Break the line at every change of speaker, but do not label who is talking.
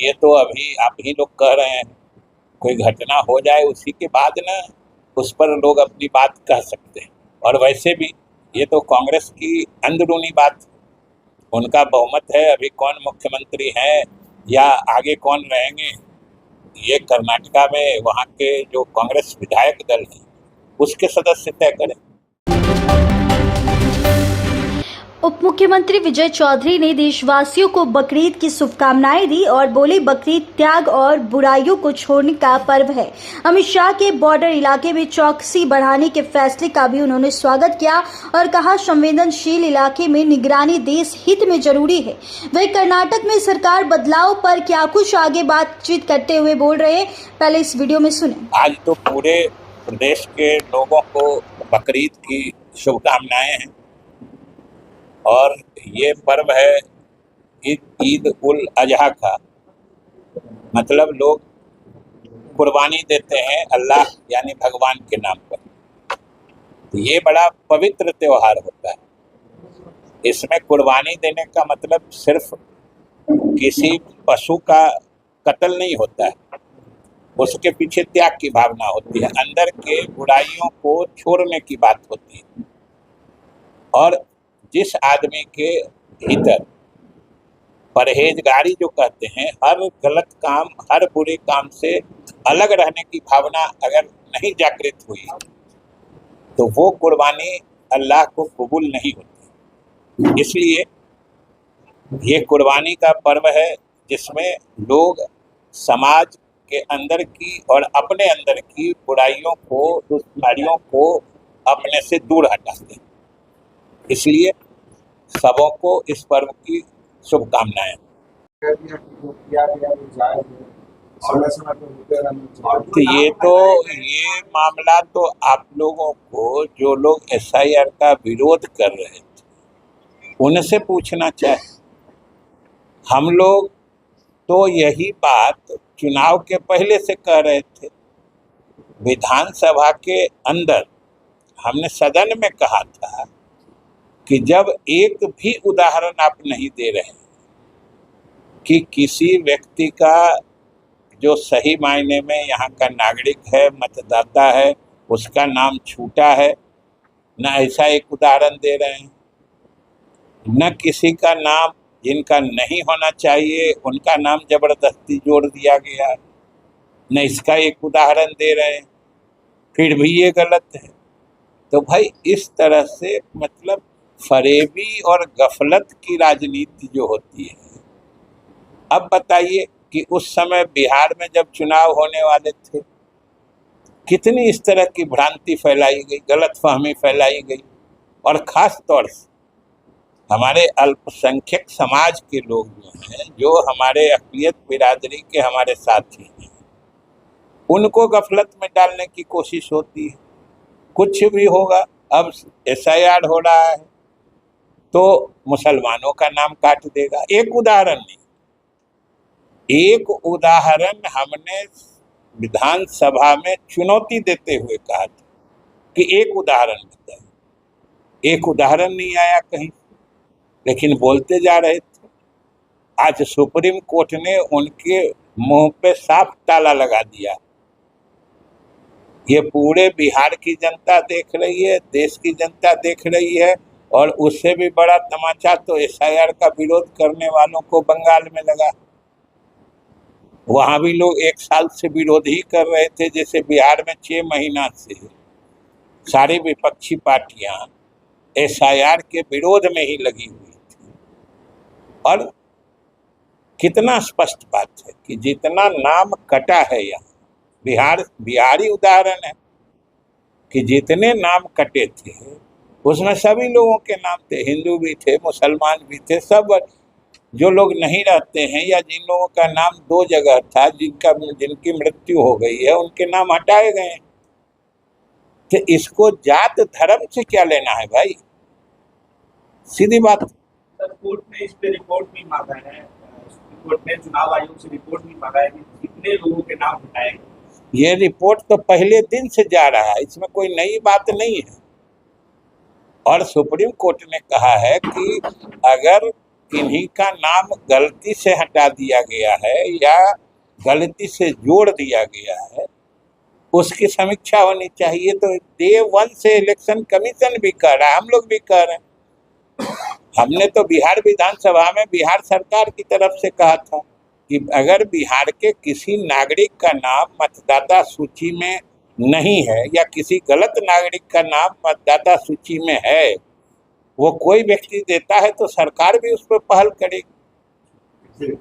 ये तो अभी आप ही लोग कह रहे हैं, कोई घटना हो जाए उसी के बाद ना उस पर लोग अपनी बात कह सकते हैं। और वैसे भी ये तो कांग्रेस की अंदरूनी बात, उनका बहुमत है, अभी कौन मुख्यमंत्री हैं या आगे कौन रहेंगे, ये कर्नाटका में वहाँ के जो कांग्रेस विधायक दल है उसके सदस्य तय करें।
उप मुख्यमंत्री विजय चौधरी ने देशवासियों को बकरीद की शुभकामनाएं दी और बोले, बकरीद त्याग और बुराइयों को छोड़ने का पर्व है। अमित शाह के बॉर्डर इलाके में चौकसी बढ़ाने के फैसले का भी उन्होंने स्वागत किया और कहा, संवेदनशील इलाके में निगरानी देश हित में जरूरी है। वही कर्नाटक में सरकार बदलाव पर क्या कुछ आगे बातचीत करते हुए बोल रहे, पहले इस वीडियो में सुने।
आज तो पूरे प्रदेश के लोगों को बकरीद की शुभकामनाएं हैं और ये पर्व है ईद उल अजहा का, मतलब लोग कुर्बानी देते हैं अल्लाह यानी भगवान के नाम पर। तो ये बड़ा पवित्र त्योहार होता है। इसमें कुर्बानी देने का मतलब सिर्फ किसी पशु का कत्ल नहीं होता है, उसके पीछे त्याग की भावना होती है, अंदर के बुराइयों को छोड़ने की बात होती है। और जिस आदमी के भीतर परहेजगारी जो कहते हैं, हर गलत काम, हर बुरे काम से अलग रहने की भावना अगर नहीं जागृत हुई तो वो कुर्बानी अल्लाह को कबूल नहीं होती। इसलिए ये कुर्बानी का पर्व है जिसमें लोग समाज के अंदर की और अपने अंदर की बुराइयों को, दुष्कारियों को अपने से दूर हटाते हैं। इसलिए सबों को इस पर्व की शुभकामनाएं। तो ये मामला तो आप लोगों को, जो लोग SIR का विरोध कर रहे थे, उनसे पूछना चाहिए। हम लोग तो यही बात चुनाव के पहले से कह रहे थे। विधानसभा के अंदर हमने सदन में कहा था कि जब एक भी उदाहरण आप नहीं दे रहे कि किसी व्यक्ति का जो सही मायने में यहाँ का नागरिक है, मतदाता है, उसका नाम छूटा है, न ऐसा एक उदाहरण दे रहे हैं, न किसी का नाम जिनका नहीं होना चाहिए उनका नाम जबरदस्ती जोड़ दिया गया, न इसका एक उदाहरण दे रहे हैं, फिर भी ये गलत है। तो भाई इस तरह से मतलब फरेबी और गफलत की राजनीति जो होती है। अब बताइए कि उस समय बिहार में जब चुनाव होने वाले थे, कितनी इस तरह की भ्रांति फैलाई गई, गलतफहमी फैलाई गई, और खास तौर से हमारे अल्पसंख्यक समाज के लोग जो हैं, जो हमारे अक़लियत बिरादरी के हमारे साथी हैं, उनको गफलत में डालने की कोशिश होती है। कुछ भी होगा, अब SIR हो रहा है तो मुसलमानों का नाम काट देगा। एक उदाहरण नहीं, एक उदाहरण हमने विधानसभा में चुनौती देते हुए कहा था कि एक उदाहरण बताइए। एक उदाहरण नहीं आया कहीं, लेकिन बोलते जा रहे थे। आज सुप्रीम कोर्ट ने उनके मुंह पे साफ ताला लगा दिया। ये पूरे बिहार की जनता देख रही है, देश की जनता देख रही है, और उससे भी बड़ा तमाचा तो SIR का विरोध करने वालों को बंगाल में लगा। वहाँ भी लोग 1 साल से विरोध ही कर रहे थे, जैसे बिहार में 6 महीना से सारी विपक्षी पार्टियां SIR के विरोध में ही लगी हुई थी। और कितना स्पष्ट बात है कि जितना नाम कटा है यहाँ, बिहारी उदाहरण है कि जितने नाम कटे थे उसमें सभी लोगों के नाम थे, हिंदू भी थे, मुसलमान भी थे, सब। जो लोग नहीं रहते हैं या जिन लोगों का नाम 2 जगह था, जिनकी मृत्यु हो गई है, उनके नाम हटाए गए हैं। तो इसको जात धर्म से क्या लेना है भाई, सीधी बात।
कोर्ट ने इस पे रिपोर्ट भी मांगा है, कोर्ट ने चुनाव आयोग से रिपोर्ट भी मांगा है कि कितने लोगों के नाम हटाए गए।
ये रिपोर्ट तो पहले दिन से जा रहा है, इसमें कोई नई बात नहीं है। और सुप्रीम कोर्ट ने कहा है कि अगर किन्हीं का नाम गलती से हटा दिया गया है या गलती से जोड़ दिया गया है, उसकी समीक्षा होनी चाहिए। तो डे 1 से इलेक्शन कमीशन भी कह रहा है, हम लोग भी कह रहे हैं। हमने तो बिहार विधानसभा में बिहार सरकार की तरफ से कहा था कि अगर बिहार के किसी नागरिक का नाम मतदाता सूची में नहीं है या किसी गलत नागरिक का नाम मतदाता सूची में है, वो कोई व्यक्ति देता है तो सरकार भी उस पर पहल करेगी।